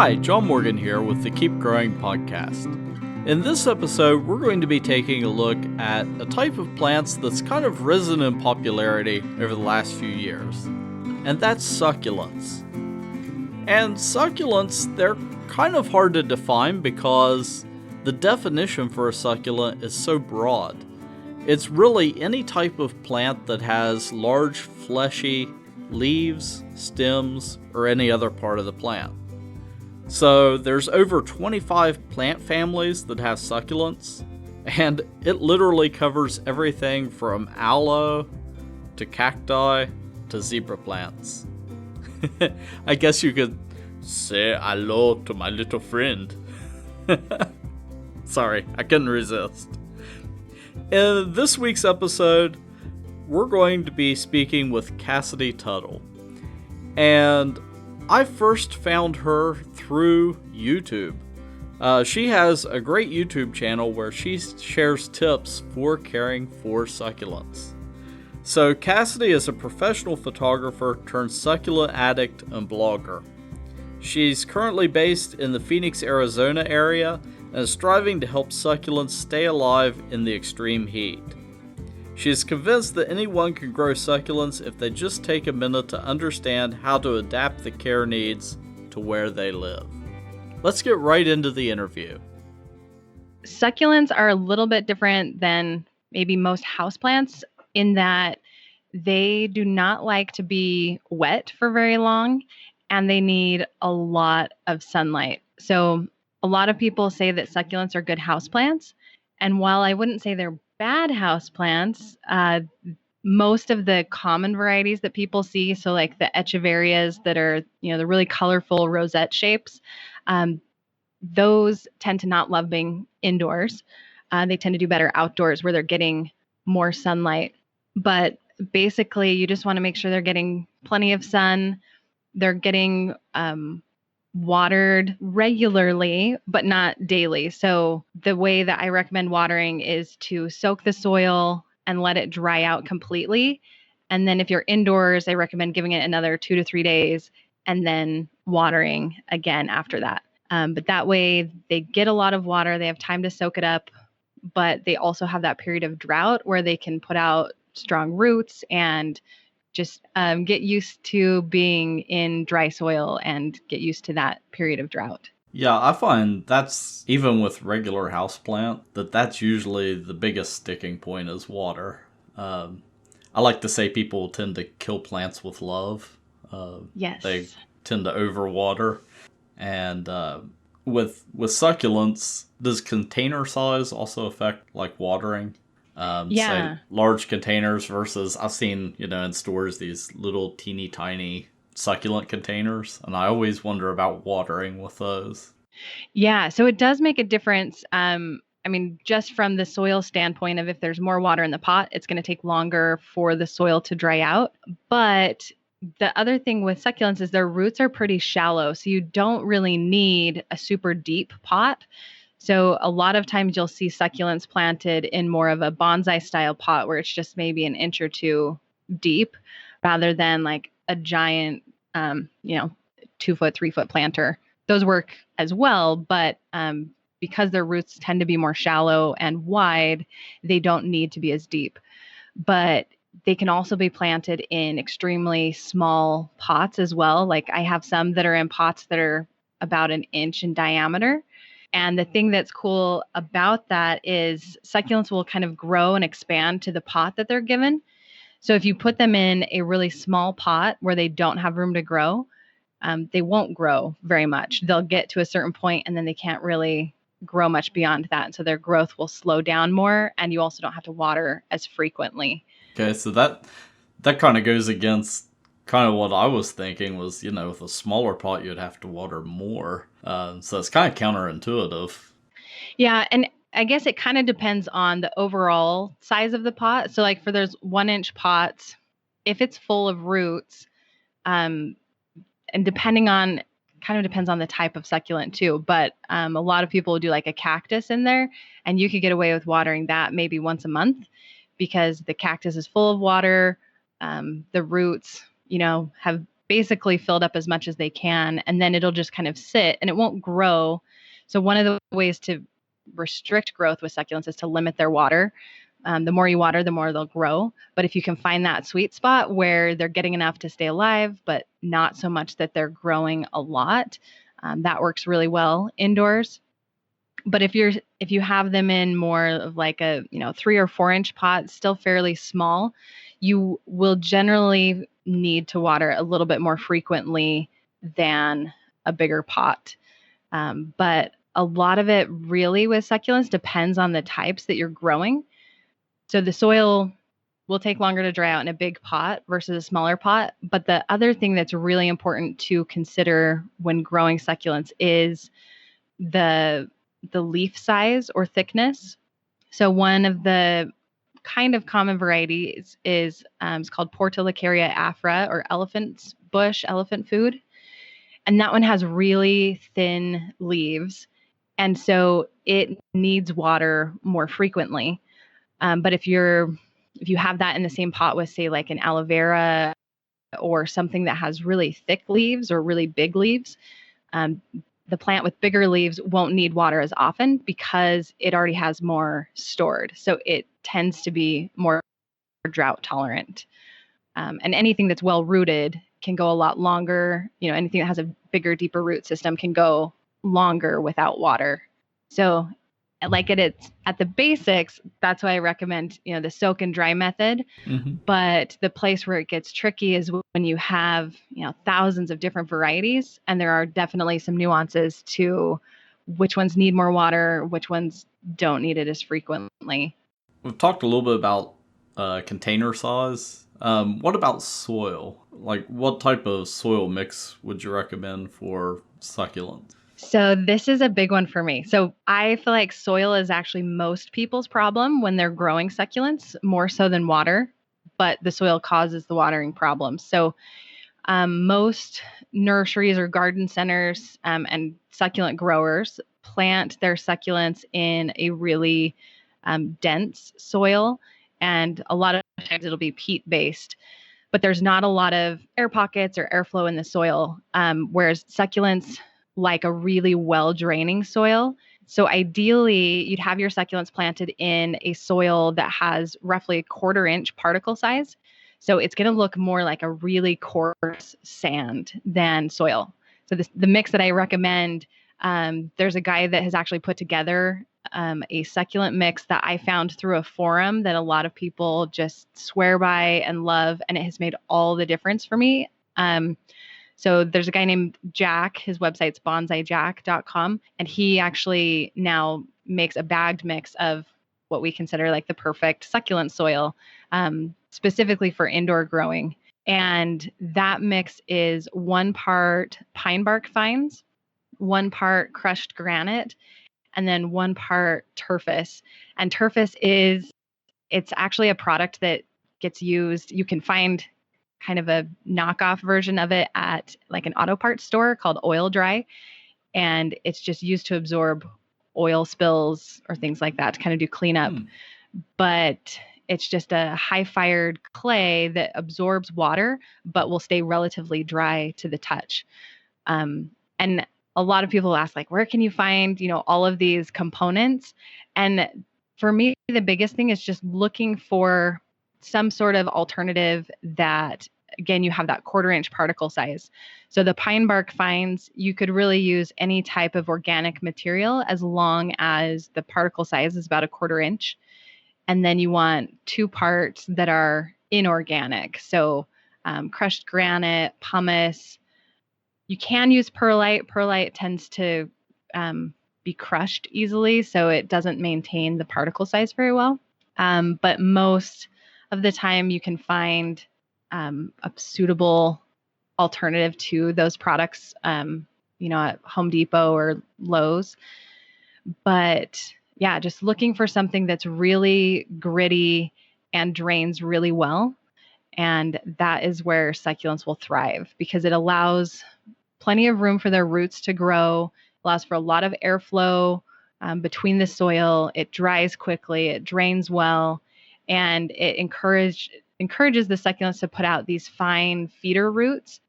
Hi, John Morgan here with the Keep Growing podcast. In this episode, we're going to be taking a look at a type of plants that's kind of risen in popularity over the last few years, and that's succulents. And succulents, they're kind of hard to define because the definition for a succulent is so broad. It's really any type of plant that has large, fleshy leaves, stems, or any other part of the plant. So there's over 25 plant families that have succulents, and it literally covers everything from aloe to cacti to zebra plants. I guess you could say hello to my little friend. Sorry, I couldn't resist. In this week's episode, we're going to be speaking with Cassidy Tuttle. And I first found her through YouTube. She has a great YouTube channel where she shares tips for caring for succulents. So Cassidy is a professional photographer turned succulent addict and blogger. She's currently based in the Phoenix, Arizona area and is striving to help succulents stay alive in the extreme heat. She is convinced that anyone can grow succulents if they just take a minute to understand how to adapt the care needs to where they live. Let's get right into the interview. Succulents are a little bit different than maybe most houseplants in that they do not like to be wet for very long and they need a lot of sunlight. So a lot of people say that succulents are good houseplants. And while I wouldn't say they're bad houseplants, most of the common varieties that people see, so like the echeverias that are, the really colorful rosette shapes, those tend to not love being indoors. They tend to do better outdoors where they're getting more sunlight. But basically, you just want to make sure they're getting plenty of sun. They're getting watered regularly, but not daily. So the way that I recommend watering is to soak the soil and let it dry out completely. And then if you're indoors, I recommend giving it another 2 to 3 days and then watering again after that. But that way they get a lot of water, they have time to soak it up, but they also have that period of drought where they can put out strong roots and just get used to being in dry soil and get used to that period of drought. Yeah, I find that's, even with regular houseplant, that's usually the biggest sticking point is water. I like to say people tend to kill plants with love. Yes. They tend to overwater. And with succulents, does container size also affect like watering? Yeah. Say large containers versus I've seen, in stores, these little teeny tiny succulent containers. And I always wonder about watering with those. Yeah. So it does make a difference. Just from the soil standpoint of if there's more water in the pot, it's going to take longer for the soil to dry out. But the other thing with succulents is their roots are pretty shallow. So you don't really need a super deep pot. So a lot of times you'll see succulents planted in more of a bonsai style pot where it's just maybe an inch or two deep rather than like a giant, 2 foot, 3 foot planter. Those work as well, but because their roots tend to be more shallow and wide, they don't need to be as deep. But they can also be planted in extremely small pots as well. Like I have some that are in pots that are about an inch in diameter. And the thing that's cool about that is succulents will kind of grow and expand to the pot that they're given. So if you put them in a really small pot where they don't have room to grow, they won't grow very much. They'll get to a certain point and then they can't really grow much beyond that. And so their growth will slow down more and you also don't have to water as frequently. Okay, so that kind of goes against kind of what I was thinking was, with a smaller pot, you'd have to water more. So it's kind of counterintuitive. Yeah. And I guess it kind of depends on the overall size of the pot. So like for those 1 inch pots, if it's full of roots, and depends on the type of succulent too. But a lot of people will do like a cactus in there and you could get away with watering that maybe once a month because the cactus is full of water. The roots, have basically filled up as much as they can, and then it'll just kind of sit and it won't grow. So one of the ways to restrict growth with succulents is to limit their water. The more you water, the more they'll grow. But if you can find that sweet spot where they're getting enough to stay alive, but not so much that they're growing a lot, that works really well indoors. But if you have them in more of like a 3 or 4 inch pot, still fairly small, you will generally need to water a little bit more frequently than a bigger pot. But a lot of it really with succulents depends on the types that you're growing. So the soil will take longer to dry out in a big pot versus a smaller pot. But the other thing that's really important to consider when growing succulents is the leaf size or thickness. So one of the kind of common varieties is it's called Portulacaria afra, or elephant's bush, elephant food. And that one has really thin leaves. And so it needs water more frequently. But if you have that in the same pot with, say, like an aloe vera or something that has really thick leaves or really big leaves, the plant with bigger leaves won't need water as often because it already has more stored. So it tends to be more drought tolerant. And anything that's well rooted can go a lot longer. Anything that has a bigger, deeper root system can go longer without water. So like it's at the basics, that's why I recommend, the soak and dry method. Mm-hmm. But the place where it gets tricky is when you have, thousands of different varieties, and there are definitely some nuances to which ones need more water, which ones don't need it as frequently. We've talked a little bit about container size. What about soil? Like, what type of soil mix would you recommend for succulents? So this is a big one for me. So I feel like soil is actually most people's problem when they're growing succulents, more so than water, but the soil causes the watering problem. So most nurseries or garden centers and succulent growers plant their succulents in a really dense soil. And a lot of times it'll be peat based, but there's not a lot of air pockets or airflow in the soil. Whereas succulents like a really well draining soil. So ideally, you'd have your succulents planted in a soil that has roughly a 1/4 inch particle size. So it's going to look more like a really coarse sand than soil. So the mix that I recommend, there's a guy that has actually put together a succulent mix that I found through a forum that a lot of people just swear by and love, and it has made all the difference for me. So there's a guy named Jack, his website's bonsaijack.com, and he actually now makes a bagged mix of what we consider like the perfect succulent soil, specifically for indoor growing. And that mix is 1 part pine bark fines, 1 part crushed granite, and then 1 part turfus. And turfus it's actually a product that gets used. You can find kind of a knockoff version of it at like an auto parts store called Oil Dry. And it's just used to absorb oil spills or things like that to kind of do cleanup. But it's just a high fired clay that absorbs water, but will stay relatively dry to the touch. And a lot of people ask, like, where can you find, all of these components? And for me, the biggest thing is just looking for some sort of alternative that, again, you have that 1/4 inch particle size. So the pine bark fines, you could really use any type of organic material as long as the particle size is about a 1/4 inch. And then you want 2 parts that are inorganic. So crushed granite, pumice. You can use perlite. Perlite tends to be crushed easily, so it doesn't maintain the particle size very well. But most of the time you can find a suitable alternative to those products, at Home Depot or Lowe's. But yeah, just looking for something that's really gritty and drains really well. And that is where succulents will thrive because it allows plenty of room for their roots to grow, allows for a lot of airflow between the soil. It dries quickly, it drains well, and it encourages the succulents to put out these fine feeder roots.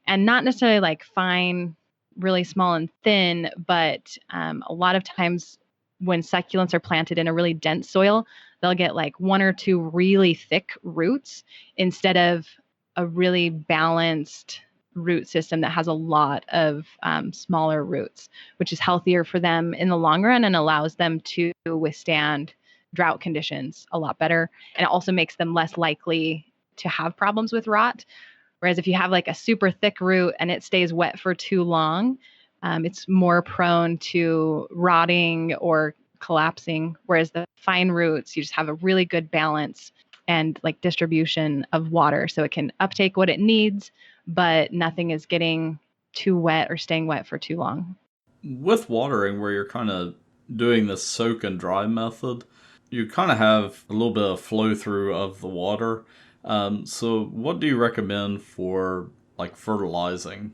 and not necessarily like fine, really small and thin, but a lot of times when succulents are planted in a really dense soil, they'll get like one or two really thick roots instead of a really balanced root system that has a lot of smaller roots, which is healthier for them in the long run and allows them to withstand drought conditions a lot better. And it also makes them less likely to have problems with rot. Whereas if you have like a super thick root and it stays wet for too long, it's more prone to rotting or collapsing. Whereas the fine roots, you just have a really good balance and like distribution of water. So it can uptake what it needs, but nothing is getting too wet or staying wet for too long. With watering, where you're kind of doing the soak and dry method, you kind of have a little bit of flow through of the water. So what do you recommend for like fertilizing?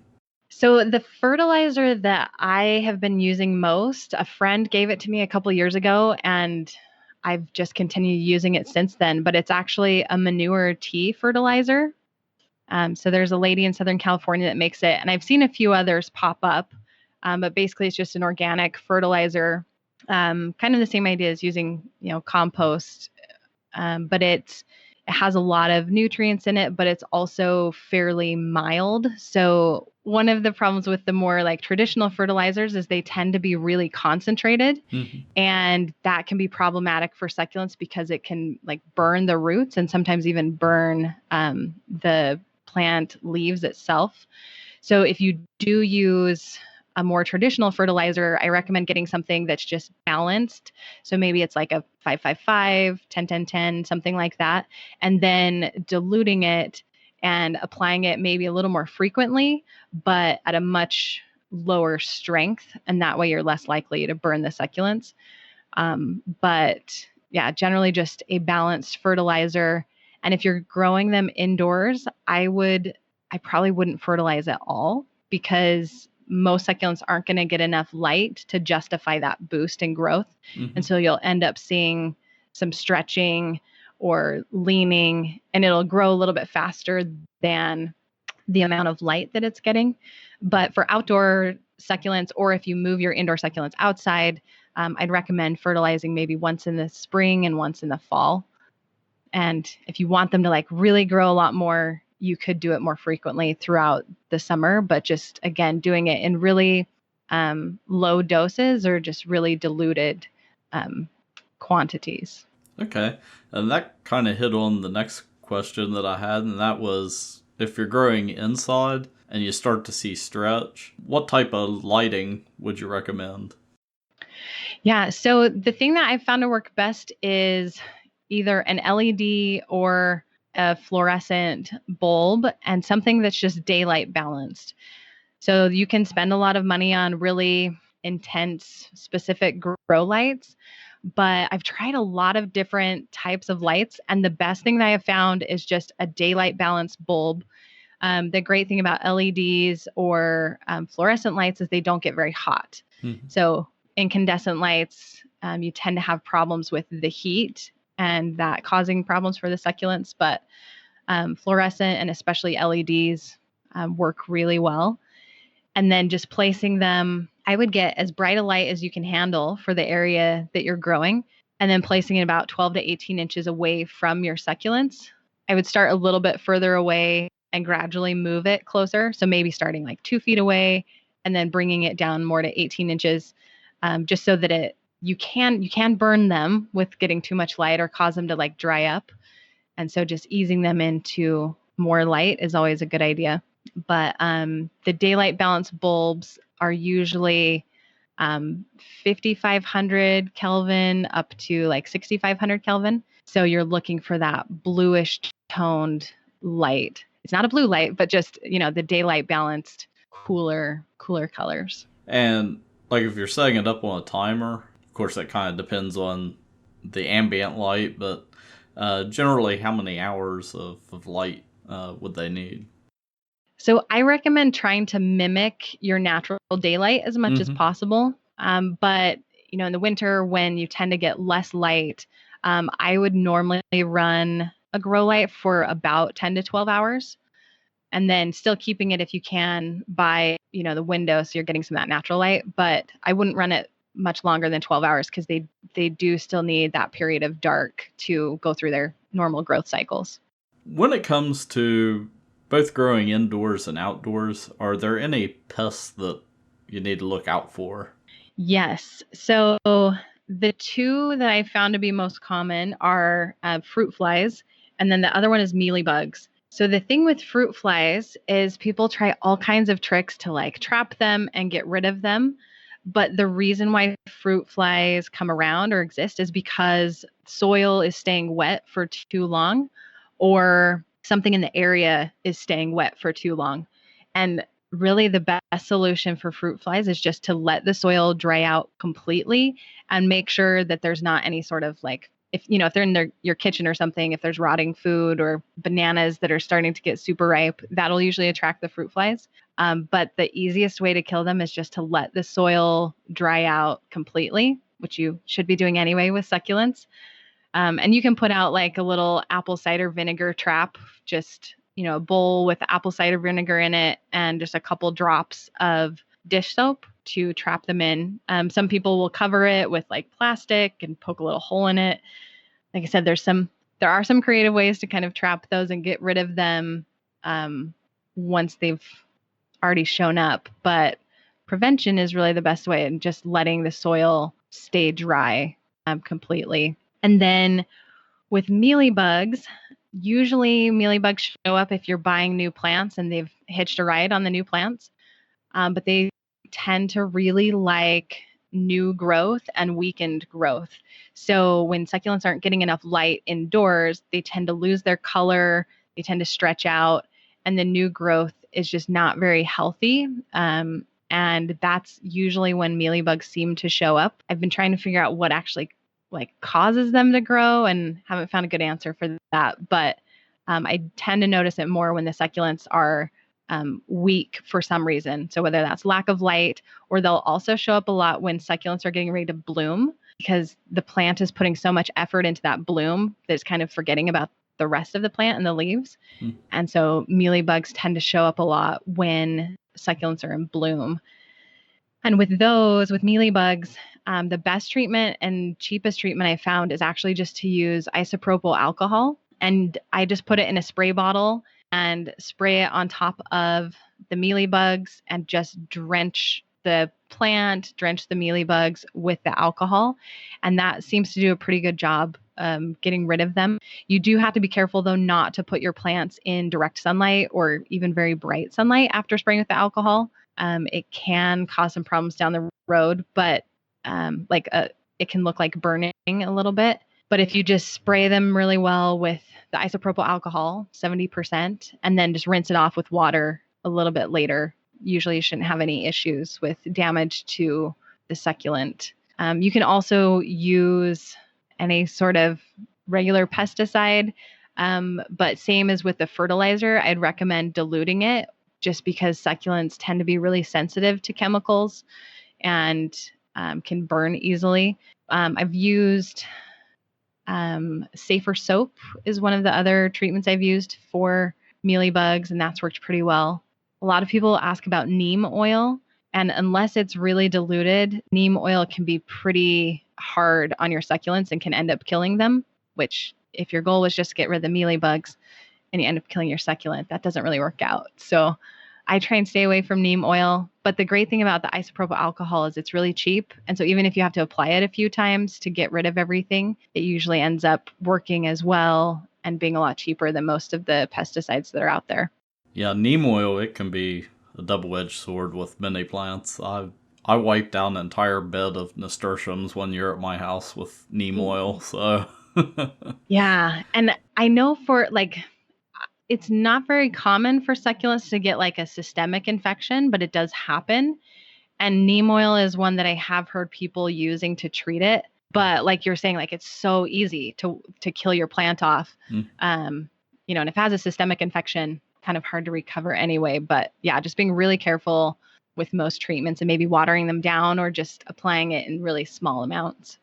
So the fertilizer that I have been using most, a friend gave it to me a couple years ago, and I've just continued using it since then. But it's actually a manure tea fertilizer. So there's a lady in Southern California that makes it, and I've seen a few others pop up. But basically, it's just an organic fertilizer, kind of the same idea as using, compost, but it has a lot of nutrients in it, but it's also fairly mild. So one of the problems with the more like traditional fertilizers is they tend to be really concentrated, and that can be problematic for succulents because it can like burn the roots and sometimes even burn the plant leaves itself. So if you do use a more traditional fertilizer, I recommend getting something that's just balanced. So maybe it's like a 5-5-5, 10-10-10, something like that, and then diluting it and applying it maybe a little more frequently, but at a much lower strength. And that way you're less likely to burn the succulents. But yeah, generally just a balanced fertilizer. And if you're growing them indoors, I probably wouldn't fertilize at all, because most succulents aren't going to get enough light to justify that boost in growth. And so you'll end up seeing some stretching or leaning, and it'll grow a little bit faster than the amount of light that it's getting. But for outdoor succulents, or if you move your indoor succulents outside, I'd recommend fertilizing maybe once in the spring and once in the fall. And if you want them to like really grow a lot more, you could do it more frequently throughout the summer, but just again, doing it in really low doses or just really diluted quantities. Okay. And that kind of hit on the next question that I had, and that was if you're growing inside and you start to see stretch, what type of lighting would you recommend? Yeah. So the thing that I've found to work best is either an LED or a fluorescent bulb, and something that's just daylight balanced. So you can spend a lot of money on really intense specific grow lights, but I've tried a lot of different types of lights, and the best thing that I have found is just a daylight balanced bulb. The great thing about LEDs or fluorescent lights is they don't get very hot. So incandescent lights, you tend to have problems with the heat and that causing problems for the succulents, but fluorescent and especially LEDs work really well. And then just placing them, I would get as bright a light as you can handle for the area that you're growing, and then placing it about 12 to 18 inches away from your succulents. I would start a little bit further away and gradually move it closer. So maybe starting like 2 feet away and then bringing it down more to 18 inches, just so that you can burn them with getting too much light or cause them to like dry up. And so just easing them into more light is always a good idea. But the daylight balance bulbs are usually 5,500 Kelvin up to like 6,500 Kelvin. So you're looking for that bluish toned light. It's not a blue light, but just, the daylight balanced cooler colors. And like if you're setting it up on a timer, of course that kind of depends on the ambient light, but generally how many hours of light would they need? So I recommend trying to mimic your natural daylight as much as possible. But, in the winter when you tend to get less light, I would normally run a grow light for about 10 to 12 hours. and then still keeping it if you can by, the window so you're getting some of that natural light. But I wouldn't run it much longer than 12 hours because they do still need that period of dark to go through their normal growth cycles. When it comes to both growing indoors and outdoors, are there any pests that you need to look out for? Yes. So the two that I found to be most common are fruit flies, and then the other one is mealybugs. So the thing with fruit flies is people try all kinds of tricks to like trap them and get rid of them. But the reason why fruit flies come around or exist is because soil is staying wet for too long, or something in the area is staying wet for too long. And really the best solution for fruit flies is just to let the soil dry out completely and make sure that there's not any sort of like, if they're in your kitchen or something, if there's rotting food or bananas that are starting to get super ripe, that'll usually attract the fruit flies. But the easiest way to kill them is just to let the soil dry out completely, which you should be doing anyway with succulents. And you can put out like a little apple cider vinegar trap, just, a bowl with apple cider vinegar in it and just a couple drops of dish soap to trap them in. Some people will cover it with like plastic and poke a little hole in it. Like I said, there are some creative ways to kind of trap those and get rid of them once they've already shown up. But prevention is really the best way, and just letting the soil stay dry completely. And then with mealybugs, usually mealybugs show up if you're buying new plants and they've hitched a ride on the new plants. But they tend to really like new growth and weakened growth. So when succulents aren't getting enough light indoors, they tend to lose their color, they tend to stretch out, and the new growth is just not very healthy. And that's usually when mealybugs seem to show up. I've been trying to figure out what actually like causes them to grow and haven't found a good answer for that. But I tend to notice it more when the succulents are weak for some reason. So whether that's lack of light, or they'll also show up a lot when succulents are getting ready to bloom because the plant is putting so much effort into that bloom that it's kind of forgetting about the rest of the plant and the leaves. And so mealybugs tend to show up a lot when succulents are in bloom. And with mealybugs, the best treatment and cheapest treatment I found is actually just to use isopropyl alcohol. And I just put it in a spray bottle and spray it on top of the mealybugs and just drench the plant, drench the mealybugs with the alcohol. And that seems to do a pretty good job getting rid of them. You do have to be careful, though, not to put your plants in direct sunlight or even very bright sunlight after spraying with the alcohol. It can cause some problems down the road, but it can look like burning a little bit. But if you just spray them really well with the isopropyl alcohol, 70%, and then just rinse it off with water a little bit later, usually you shouldn't have any issues with damage to the succulent. You can also use any sort of regular pesticide, but same as with the fertilizer, I'd recommend diluting it just because succulents tend to be really sensitive to chemicals and can burn easily. I've used safer soap is one of the other treatments I've used for mealybugs, and that's worked pretty well. A lot of people ask about neem oil, and unless it's really diluted, neem oil can be pretty hard on your succulents and can end up killing them, which if your goal was just to get rid of the mealybugs and you end up killing your succulent, that doesn't really work out. So I try and stay away from neem oil. But the great thing about the isopropyl alcohol is it's really cheap. And so even if you have to apply it a few times to get rid of everything, it usually ends up working as well and being a lot cheaper than most of the pesticides that are out there. Yeah, neem oil, it can be a double-edged sword with many plants. I wiped down an entire bed of nasturtiums one year at my house with neem oil, so... Yeah, and I know it's not very common for succulents to get like a systemic infection, but it does happen. And neem oil is one that I have heard people using to treat it. But like you're saying, like it's so easy to kill your plant off. And if it has a systemic infection, kind of hard to recover anyway. But yeah, just being really careful with most treatments and maybe watering them down or just applying it in really small amounts.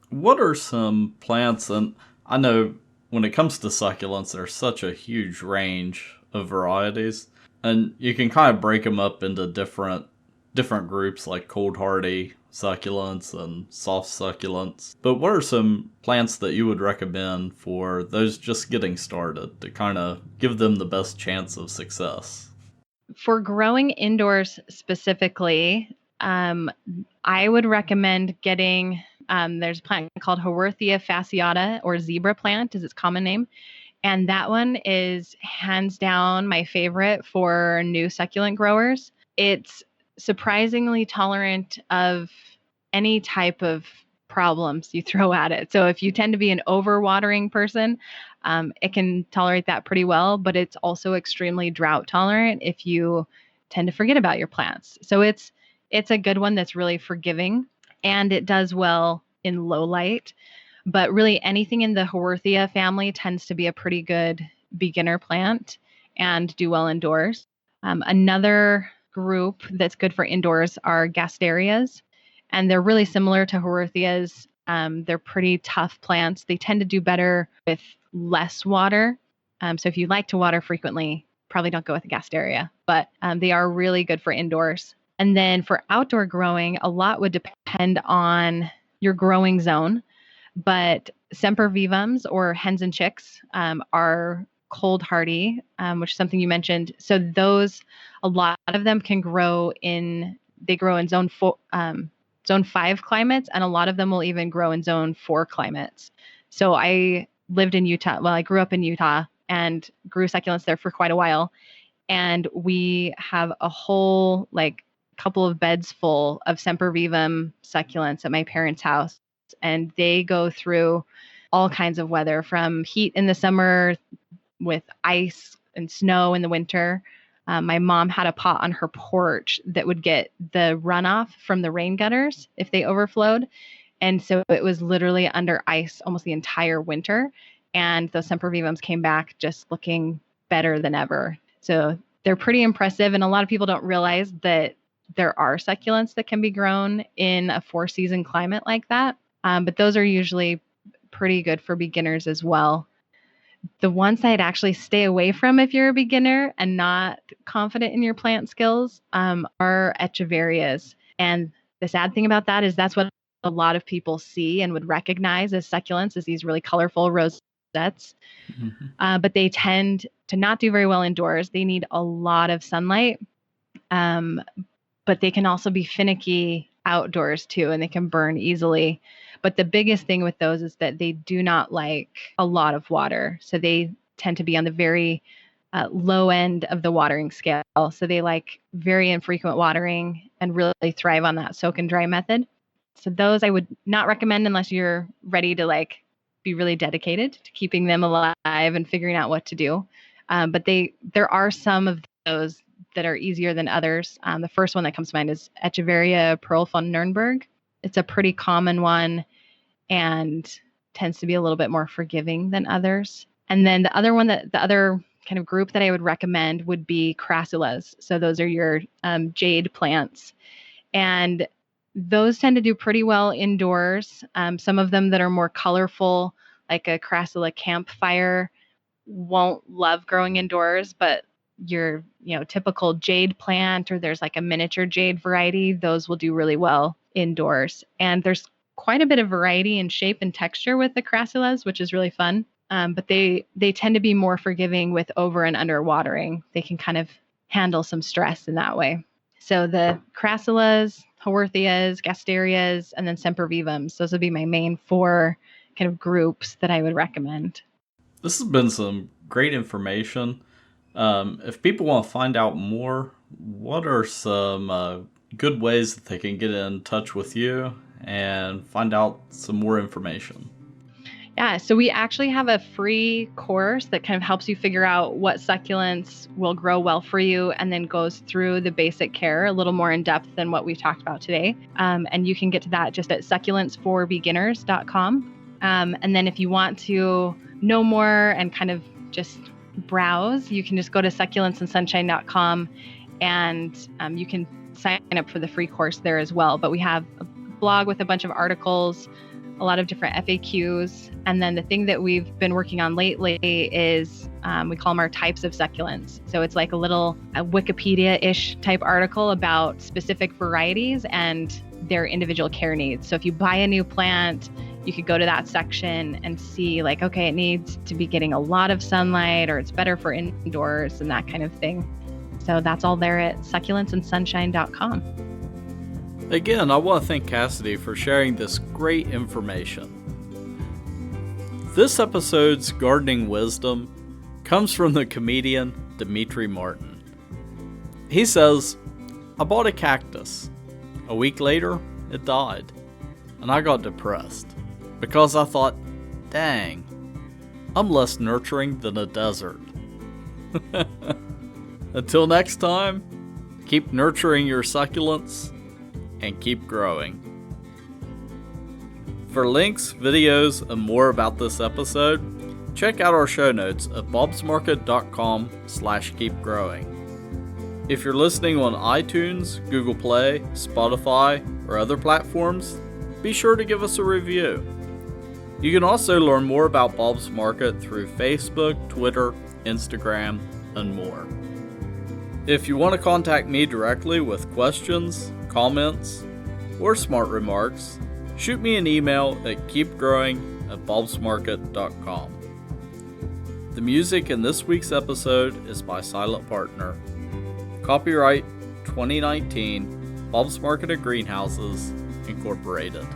What are some plants, and I know when it comes to succulents, there's such a huge range of varieties, and you can kind of break them up into different groups like cold hardy succulents and soft succulents. But what are some plants that you would recommend for those just getting started to kind of give them the best chance of success? For growing indoors specifically, I would recommend getting, there's a plant called Haworthia fasciata, or zebra plant is its common name. And that one is hands down my favorite for new succulent growers. It's surprisingly tolerant of any type of problems you throw at it. So if you tend to be an overwatering person, it can tolerate that pretty well, but it's also extremely drought tolerant if you tend to forget about your plants. So it's a good one that's really forgiving, and it does well in low light. But really anything in the Haworthia family tends to be a pretty good beginner plant and do well indoors. Another group that's good for indoors are gasterias, and they're really similar to Haworthias. They're pretty tough plants. They tend to do better with less water. So if you like to water frequently, probably don't go with a gasteria, but they are really good for indoors. And then for outdoor growing, a lot would depend on your growing zone. But sempervivums, or hens and chicks, are cold hardy, which is something you mentioned. So those, a lot of them can grow in zone 5 climates, and a lot of them will even grow in zone 4 climates. So I lived in Utah. Well, I grew up in Utah and grew succulents there for quite a while. And we have a whole couple of beds full of sempervivum succulents at my parents' house. And they go through all kinds of weather, from heat in the summer with ice and snow in the winter. My mom had a pot on her porch that would get the runoff from the rain gutters if they overflowed. And so it was literally under ice almost the entire winter. And those sempervivums came back just looking better than ever. So they're pretty impressive. And a lot of people don't realize that there are succulents that can be grown in a 4-season climate like that. But those are usually pretty good for beginners as well. The ones I'd actually stay away from if you're a beginner and not confident in your plant skills are echeverias. And the sad thing about that is that's what a lot of people see and would recognize as succulents, is these really colorful rosettes. Mm-hmm. But they tend to not do very well indoors. They need a lot of sunlight. But they can also be finicky outdoors too, and they can burn easily. But the biggest thing with those is that they do not like a lot of water. So they tend to be on the very low end of the watering scale. So they like very infrequent watering and really thrive on that soak and dry method. So those I would not recommend unless you're ready to be really dedicated to keeping them alive and figuring out what to do. But there are some of those that are easier than others. The first one that comes to mind is Echeveria Pearl von Nürnberg. It's a pretty common one and tends to be a little bit more forgiving than others. And then the other kind of group that I would recommend would be crassulas. So those are your jade plants. And those tend to do pretty well indoors. Some of them that are more colorful, like a crassula campfire, won't love growing indoors, but your typical jade plant, or there's like a miniature jade variety, those will do really well indoors. And there's quite a bit of variety in shape and texture with the crassulas, which is really fun. But they tend to be more forgiving with over and under watering. They can kind of handle some stress in that way. So the crassulas, Haworthias, gasterias, and then sempervivums, those would be my main 4 kind of groups that I would recommend. This has been some great information. If people want to find out more, what are some good ways that they can get in touch with you and find out some more information? Yeah, so we actually have a free course that kind of helps you figure out what succulents will grow well for you, and then goes through the basic care a little more in depth than what we've talked about today. And you can get to that just at succulentsforbeginners.com. And then if you want to know more and kind of just browse, you can just go to succulentsandsunshine.com, and you can sign up for the free course there as well. But we have a blog with a bunch of articles, a lot of different FAQs. And then the thing that we've been working on lately is we call them our types of succulents. So it's like a Wikipedia-ish type article about specific varieties and their individual care needs. So if you buy a new plant, you could go to that section and see like, okay, it needs to be getting a lot of sunlight, or it's better for indoors and that kind of thing. So that's all there at succulentsandsunshine.com. Again, I want to thank Cassidy for sharing this great information. This episode's gardening wisdom comes from the comedian Dimitri Martin. He says, "I bought a cactus. A week later, it died. And I got depressed because I thought, dang, I'm less nurturing than a desert." Until next time, keep nurturing your succulents and keep growing. For links, videos, and more about this episode, check out our show notes at bobsmarket.com/keepgrowing. If you're listening on iTunes, Google Play, Spotify, or other platforms, be sure to give us a review. You can also learn more about Bob's Market through Facebook, Twitter, Instagram, and more. If you want to contact me directly with questions, comments, or smart remarks, shoot me an email at keepgrowing@bobsmarket.com. The music in this week's episode is by Silent Partner. Copyright 2019, Bob's Market of Greenhouses, Incorporated.